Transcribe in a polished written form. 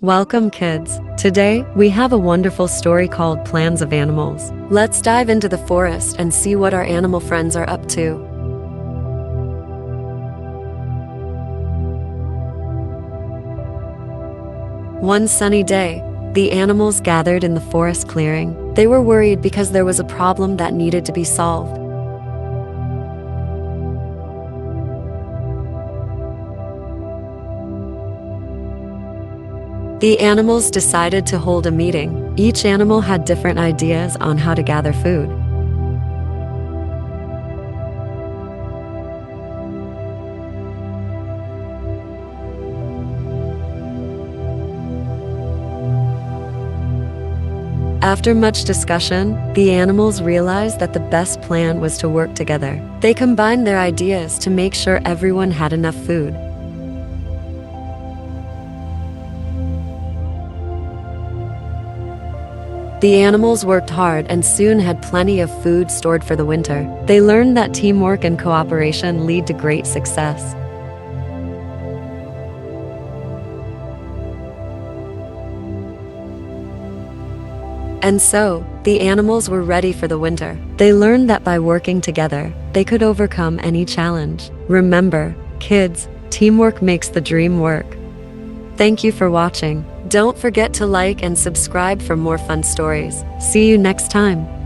Welcome, kids. Today, we have a wonderful story called Plans of Animals. Let's dive into the forest and see what our animal friends are up to. One sunny day, the animals gathered in the forest clearing. They were worried because there was a problem that needed to be solved. The animals decided to hold a meeting. Each animal had different ideas on how to gather food. After much discussion, the animals realized that the best plan was to work together. They combined their ideas to make sure everyone had enough food. The animals worked hard and soon had plenty of food stored for the winter. They learned that teamwork and cooperation lead to great success. And so, the animals were ready for the winter. They learned that by working together, they could overcome any challenge. Remember, kids, teamwork makes the dream work. Thank you for watching. Don't forget to like and subscribe for more fun stories. See you next time.